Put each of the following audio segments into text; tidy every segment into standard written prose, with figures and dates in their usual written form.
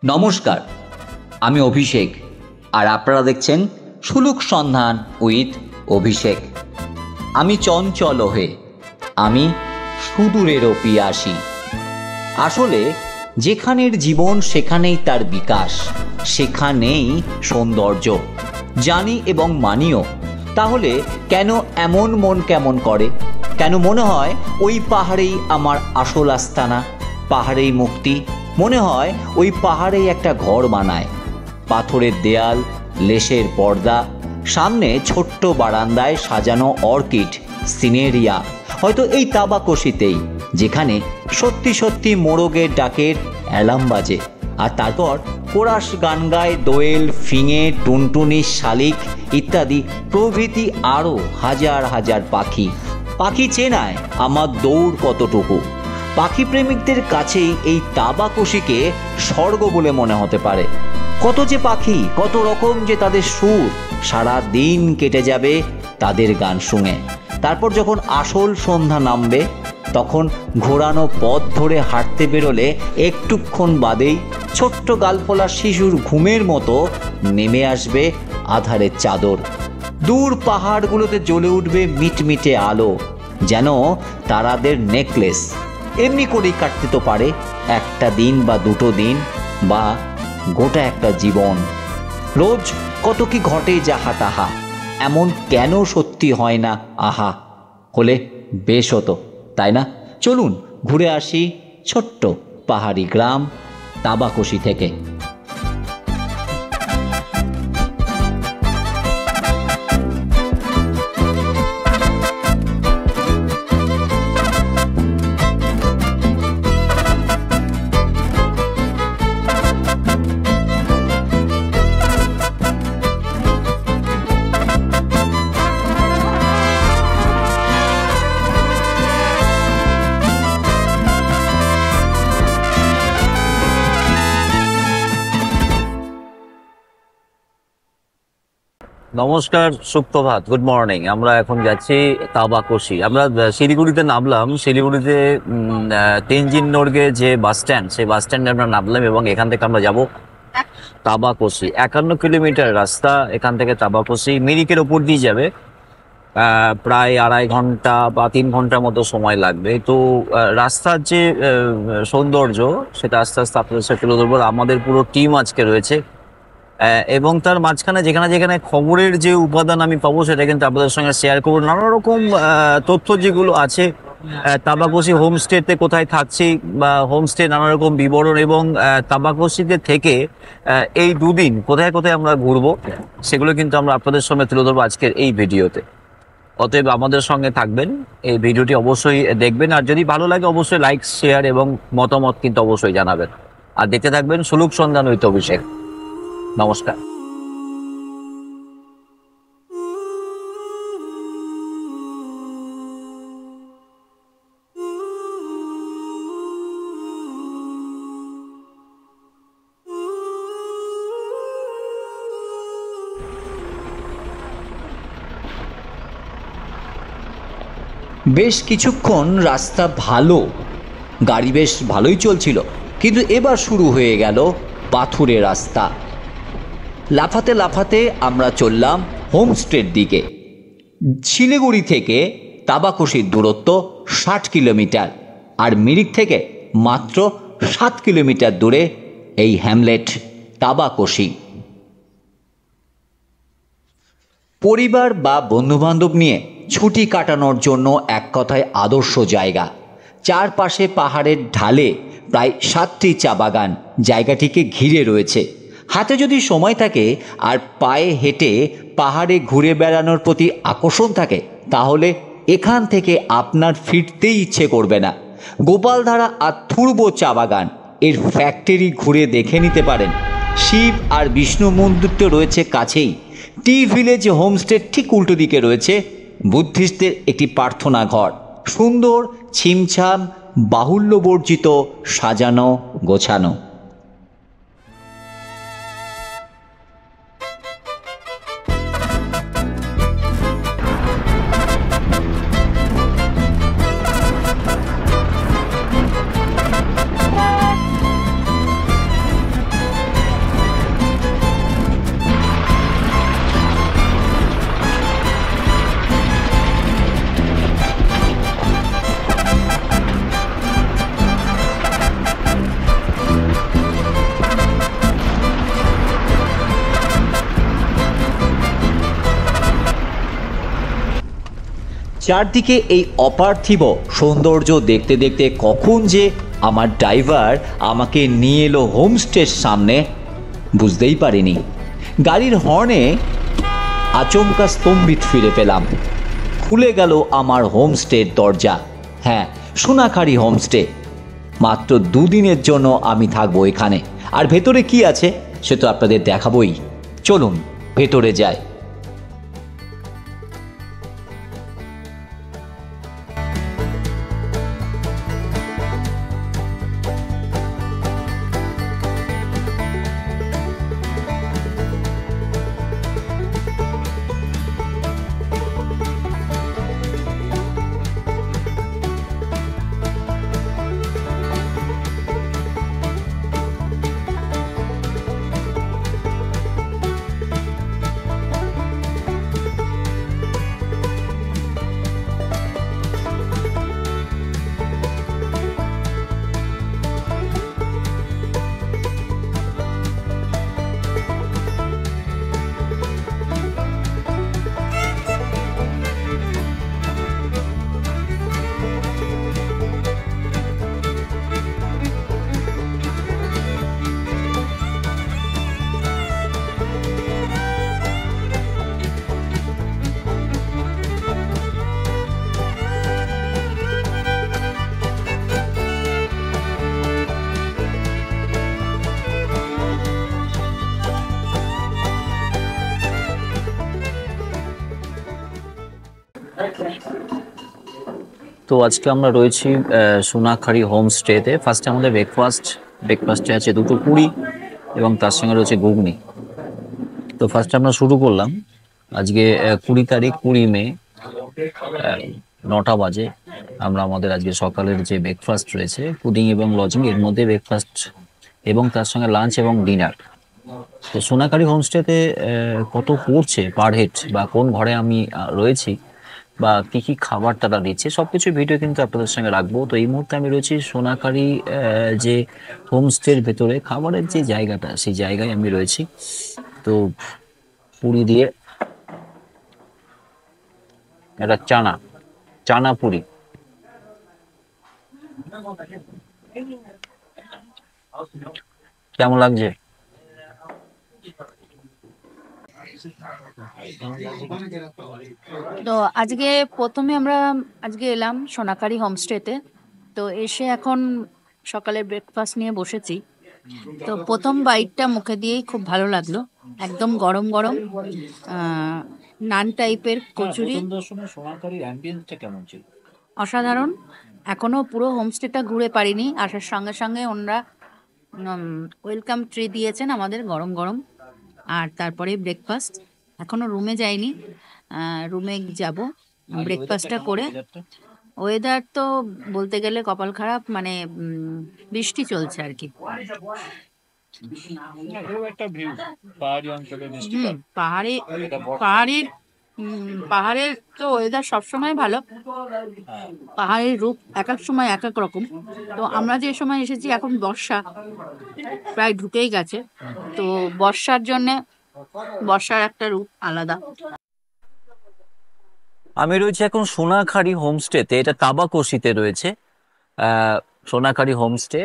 নমস্কার, আমি অভিষেক আর আপনারা দেখছেন সুলুক সন্ধান উইথ অভিষেক। আমি চঞ্চল হয়ে, আমি সুদূরেরও পিয়াসী। আসলে যেখানের জীবন সেখানেই তার বিকাশ, সেখানেই সৌন্দর্য জানি এবং মানিও। তাহলে কেন এমন মন কেমন করে? কেন মনে হয় ওই পাহাড়েই আমার আসল আস্তানা, পাহাড়েই মুক্তি? মনে হয় ওই পাহাড়েই একটা ঘর বানায়, পাথরের দেয়াল, লেশের পর্দা, সামনে ছোট্ট বারান্দায় সাজানো অর্কিড, সিনেরিয়া। হয়তো এই তাবাকশিতেই, যেখানে সত্যি সত্যি মোরগের ডাকের অ্যালার্ম বাজে, আর তারপর কোরাস গান গায় দোয়েল, ফিঙে, টুনটুনি, শালিক ইত্যাদি প্রভৃতি আরও হাজার হাজার পাখি। পাখি চেনায় আমার দৌড় কতটুকু। পাখি প্রেমিকদের কাছেই এই তাবাকশিকে স্বর্গ বলে মনে হতে পারে। কত যে পাখি, কত রকম যে তাদের সুর, সারা দিন কেটে যাবে তাদের গান শুনে। তারপর যখন আসল সন্ধ্যা নামবে, তখন ঘোরানো পথ ধরে হাঁটতে বেরোলে একটুক্ষণ বাদেই ছোট্ট গালফোলা শিশুর ঘুমের মতো নেমে আসবে আধারের চাদর। দূর পাহাড়গুলোতে জ্বলে উঠবে মিটমিটে আলো, যেন তারাদের নেকলেস। এমনি করেই কাটতে তো পারে একটা দিন বা দুটো দিন বা গোটা একটা জীবন। রোজ কত কি ঘটে যাহা তাহা, এমন কেন সত্যি হয় না আহা? হলে বেশ হতো, তাই না? চলুন ঘুরে আসি ছোট্ট পাহাড়ি গ্রাম তাবাকশি থেকে। নমস্কার, সুপ্রভাত, গুড মর্নিং। আমরা এখন যাচ্ছি তাবাকশি। আমরা শিলিগুড়িতে নামলাম। শিলিগুড়িতে তেনজিং নোরগে যে বাস স্ট্যান্ড, সেই বাস স্ট্যান্ডে আমরা নামলাম এবং এখান থেকে আমরা যাব তাবাকশি। 51 কিলোমিটার রাস্তা এখান থেকে তাবাকশি। মিরিকের ওপর দিয়ে যাবে, প্রায় 2.5 ঘন্টা বা 3 ঘন্টার মতো সময় লাগবে। তো রাস্তার যে সৌন্দর্য সেটা আস্তে আস্তে আপনাদের সাথে তুলে ধরবো। আমাদের পুরো টিম আজকে রয়েছে এবং তার মাঝখানে যেখানে যেখানে খবরের যে উপাদান আমি পাবো সেটা কিন্তু আপনাদের সঙ্গে শেয়ার করবো। নানা রকম তথ্য যেগুলো আছে, তাবাকশি হোমস্টেতে কোথায় থাকছি বা হোমস্টে নানা রকম বিবরণ, এবং তাবাকশিতে থেকে এই দুদিন কোথায় কোথায় আমরা ঘুরবো সেগুলো কিন্তু আমরা আপনাদের সঙ্গে তুলে ধরবো আজকের এই ভিডিওতে। অতএব আমাদের সঙ্গে থাকবেন, এই ভিডিওটি অবশ্যই দেখবেন, আর যদি ভালো লাগে অবশ্যই লাইক, শেয়ার এবং মতামত কিন্তু অবশ্যই জানাবেন। আর দেখতে থাকবেন সুলুক সন্ধান উইথ অভিষেক। নমস্কার। বেশ কিছুক্ষণ রাস্তা ভালো, গাড়ি বেশ ভালোই চলছিল, কিন্তু এবার শুরু হয়ে গেল পাথুরে রাস্তা। লাফাতে লাফাতে আমরা চললাম হোমস্টের দিকে। শিলিগুড়ি থেকে তাবাকশির দূরত্ব 60 কিলোমিটার, আর মিরিক থেকে মাত্র 7 কিলোমিটার দূরে এই হ্যামলেট তাবাকশি। পরিবার বা বন্ধুবান্ধব নিয়ে ছুটি কাটানোর জন্য এক কথায় আদর্শ জায়গা। চারপাশে পাহাড়ের ঢালে প্রায় 7টি চা বাগান জায়গাটিকে ঘিরে রয়েছে। হাতে যদি সময় থাকে আর পায়ে হেঁটে পাহাড়ে ঘুরে বেড়ানোর প্রতি আকর্ষণ থাকে, তাহলে এখান থেকে আপনার ফিরতেই ইচ্ছে করবে না। গোপালধারা আর থুরব চা বাগান এর ফ্যাক্টরি ঘুরে দেখে নিতে পারেন। শিব আর বিষ্ণু মন্দির তো রয়েছে কাছেই। টি ভিলেজ হোমস্টের ঠিক উল্টো দিকে রয়েছে বুদ্ধিস্টদের একটি প্রার্থনা ঘর। সুন্দর, ছিমছাম, বাহুল্যবর্জিত, সাজানো গোছানো। চারদিকে এই অপার্থিব সৌন্দর্য দেখতে দেখতে কখন যে আমার ড্রাইভার আমাকে নিয়ে এলো হোমস্টের সামনে বুঝতেই পারিনি। গাড়ির হর্নে আচমকা স্তম্ভিত ফিরে পেলাম। খুলে গেল আমার হোমস্টের দরজা। হ্যাঁ, সোনাখাড়ি হোমস্টে। মাত্র 2 দিনের জন্য আমি থাকবো এখানে। আর ভেতরে কি আছে সে তো আপনাদের দেখাবই। চলুন ভেতরে যাই। তো আজকে আমরা রয়েছি সোনাখাড়ি হোমস্টেতে। ফার্স্টে আমাদের ব্রেকফাস্টে আছে 2টো পুরি এবং তার সঙ্গে রয়েছে ঘুগনি। তো ফার্স্টে আমরা শুরু করলাম আজকে 20 তারিখ 20 মে 9টা বাজে। আমরা আমাদের আজকে সকালের যে ব্রেকফাস্ট রয়েছে পুডিং এবং লজিং, এর মধ্যে ব্রেকফাস্ট এবং তার সঙ্গে লাঞ্চ এবং ডিনার। তো সোনাখাড়ি হোমস্টেতে কত পড়ছে পার হেড বা কোন ঘরে আমি রয়েছি বা কি কি খাবার তারা দিচ্ছে সবকিছু ভিডিও কিন্তু আপনাদের সঙ্গে রাখবো। তো এই মুহূর্তে আমি রয়েছি সোনাখাড়ি যে হোমস্টের ভেতরে খাবারের যে জায়গাটা সেই জায়গায় আমি রয়েছি। তো পুরি দিয়ে একটা চানা পুরি, কেমন লাগছে? তো আজকে প্রথমে আমরা এলাম সোনাখাড়ি হোমস্টেতে। তো এসে এখন সকালে ব্রেকফাস্ট নিয়ে বসেছি। তো প্রথম বাইটটা মুখে দিয়েই খুব ভালো লাগলো, একদম গরম গরম নান টাইপের কচুরি, সোনাখাড়ির অ্যাম্বিয়েন্সটা কেমন ছিল? অসাধারণ। এখনো পুরো হোমস্টেটা ঘুরে পারিনি, আসার সঙ্গে সঙ্গে ওনারা ওয়েলকাম ট্রি দিয়েছেন আমাদের গরম গরম। আর তারপরে ব্রেকফাস্ট, এখনো রুমে যাইনি, রুমে যাব ব্রেকফাস্টটা করে। ওয়েদার তো বলতে গেলে কপাল খারাপ, মানে বৃষ্টি চলছে আর কি। পাহাড়ে পাহাড়ের পাহাড়ের তো ওয়েদার সবসময় ভালো, পাহাড়ের রূপ এক এক সময় এক এক রকম। তো আমরা যে সময় এসেছি এখন বর্ষা প্রায় ঢুকেই গেছে, তো বর্ষার জন্যে বর্ষার একটা রূপ আলাদা। আমি রয়েছে এখন সোনাখাড়ি হোমস্টেতে, এটা তাবাকশিতে রয়েছে সোনাখাড়ি হোমস্টে।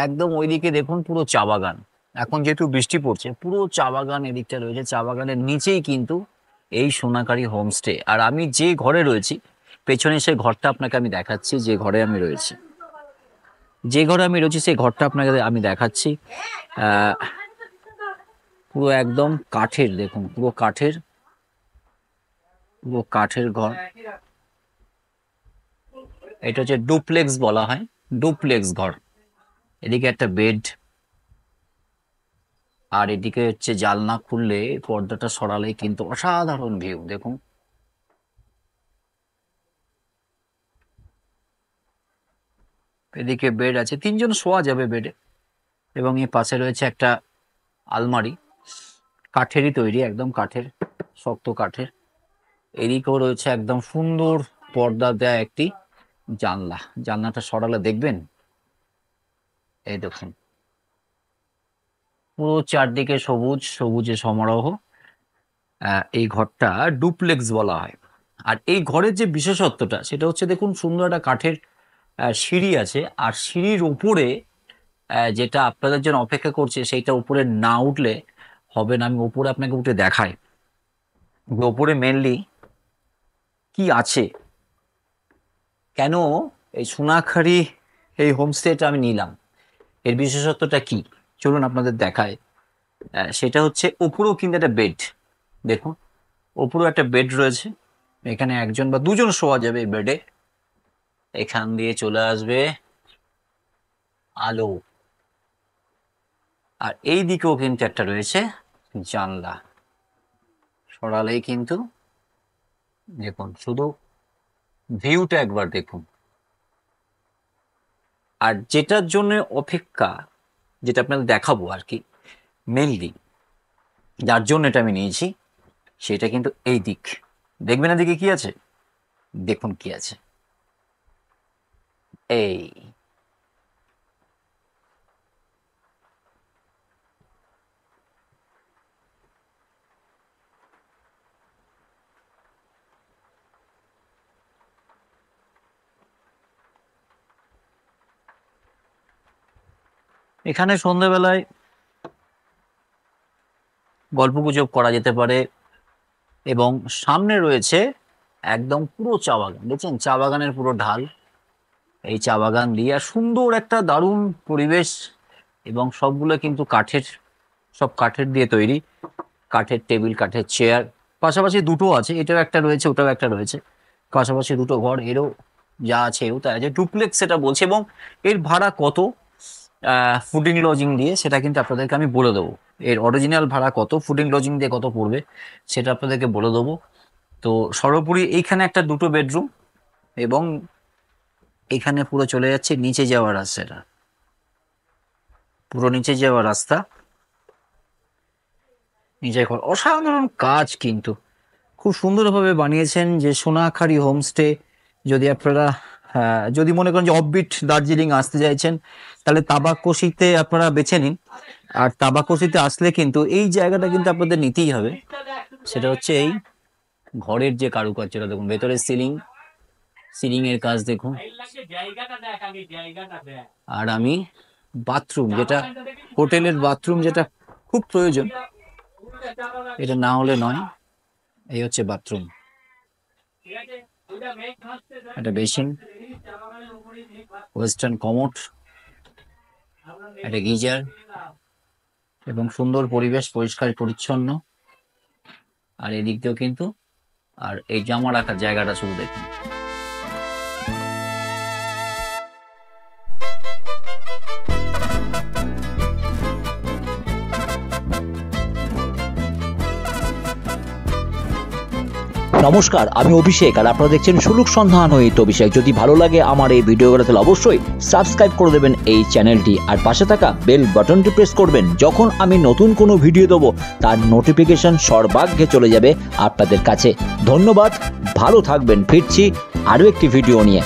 একদম ওইদিকে দেখুন পুরো চা বাগান, এখন যেহেতু বৃষ্টি পড়ছে পুরো চা বাগান এদিকটা রয়েছে, চা বাগানের নিচেই কিন্তু এই সোনাখাড়ি হোমস্টে। আর আমি যে ঘরে রয়েছি পেছনে সেই ঘরটা আপনাকে আমি দেখাচ্ছি, যে ঘরে আমি রয়েছি সেই ঘরটা আপনাকে আমি দেখাচ্ছি। পুরো একদম কাঠের, দেখুন পুরো কাঠের ঘর। এটা হচ্ছে ডুপ্লেক্স বলা হয়, ডুপ্লেক্স ঘর। এদিকে একটা বেড, আর এদিকে হচ্ছে জানলা খুললে পর্দাটা সরালেই কিন্তু অসাধারণ ভিউ। দেখুন এদিকে বেড আছে, 3 জন শোয়া যাবে বেডে। এবং এই পাশে রয়েছে একটা আলমারি, কাঠেরই তৈরি, একদম কাঠের, শক্ত কাঠের। এদিকেও রয়েছে একদম সুন্দর পর্দা দেয়া একটি জানলাটা সরালে দেখবেন এই দেখুন পুরো চারদিকে সবুজে সমারোহ। এই ঘরটা ডুপ্লেক্স বলা হয়। আর এই ঘরের যে বিশেষত্বটা সেটা হচ্ছে দেখুন সুন্দর একটা কাঠের সিঁড়ি আছে, আর সিঁড়ির উপরে যেটা আপনাদের জন্য অপেক্ষা করছে সেইটা উপরে না উঠলে হবে না। আমি উপরে আপনাকে উঠে দেখাই উপরে মেনলি কি আছে, কেন এই সোনাখালি এই হোমস্টেটা আমি নিলাম, এর বিশেষত্বটা কি চলুন আপনাদের দেখায়। সেটা হচ্ছে উপরেও কিন্তু একটা বেড, দেখুন উপরেও একটা বেড রয়েছে, এখানে একজন বা দুজন শোয়া যাবে এই বেডে। এখান দিয়ে চলে আসবে আলো, আর এই দিকেও কিন্তু একটা রয়েছে জানলা, সরালেই কিন্তু দেখুন শুধু ভিউটা একবার দেখুন। আর যেটার জন্য অপেক্ষা, যেটা আপনাদের দেখাবো আর কি, মেনলি যার জন্য এটা আমি নিয়েছি সেটা কিন্তু এই দিক, দেখবেন না দিকে কি আছে, দেখুন কি আছে। এই এখানে সন্ধ্যাবেলায় গল্পগুজব করা যেতে পারে, এবং সামনে রয়েছে একদম পুরো চা বাগান, দেখছেন চা বাগানের পুরো ঢাল, এই চা বাগান দিয়ে আর সুন্দর একটা দারুণ পরিবেশ, এবং সবগুলো কিন্তু কাঠের, সব কাঠের দিয়ে তৈরি, কাঠের টেবিল, কাঠের চেয়ার, পাশাপাশি দুটো আছে, এটাও একটা রয়েছে ওটাও একটা রয়েছে, পাশাপাশি দুটো ঘর, এরও যা আছে এও তাই আছে, ডুপ্লেক্স সেটা বলছে। এবং এর ভাড়া কত ফুডিং লজিং দিয়ে সেটা কিন্তু আপনাদেরকে আমি বলে দেবো, এর অরিজিনাল ভাড়া কত, ফুডিং লজিং দিয়ে কত পড়বে সেটা আপনাদেরকে বলে দেবো। তো সর্বোপরি এইখানে একটা দুটো বেডরুম, এবং এখানে পুরো চলে যাচ্ছে নিচে যাওয়ার রাস্তাটা, পুরো নিচে যাওয়ার রাস্তা, নিচে ঘর, অসাধারণ কাজ কিন্তু খুব সুন্দরভাবে বানিয়েছেন। যে সোনাখালি হোমস্টে, যদি আপনারা যদি মনে করেন যে অফবিট দার্জিলিং আসতে চাইছেন তাহলে তাবাকশিতে আপনারা বেছে নিন। আর তাবাকশিতে আসলে কিন্তু এই জায়গাটা কিন্তু আপনাদের নিতেই হবে, সেটা হচ্ছে এই ঘরের যে কারুকার্যটা দেখুন, ভেতরে সিলিং এর কাজ দেখুন, আর আমি বাথরুম, যেটা হোটেলের বাথরুম যেটা খুব প্রয়োজন, এটা না হলে নয়, এই হচ্ছে বাথরুম, একটা বেসিন, ওয়েস্টার্ন কমোড, একটা গিজার, এবং সুন্দর পরিবেশ, পরিষ্কার পরিচ্ছন্ন। আর এদিক দিয়েও কিন্তু, আর এই জামা রাখার জায়গাটা শুধু দেখুন। নমস্কার, আমি অভিষেক আর আপনারা দেখছেন সুলুক সন্ধান উইথ অভিষেক। যদি ভালো লাগে আমার এই ভিডিওগুলো তাহলে অবশ্যই সাবস্ক্রাইব করে দেবেন এই চ্যানেলটি, আর পাশে থাকা বেল বাটনটি প্রেস করবেন। যখন আমি নতুন কোনো ভিডিও দেবো তার নোটিফিকেশন সর্বাগ্রে চলে যাবে আপনাদের কাছে। ধন্যবাদ, ভালো থাকবেন, ফিরছি আরও একটি ভিডিও নিয়ে।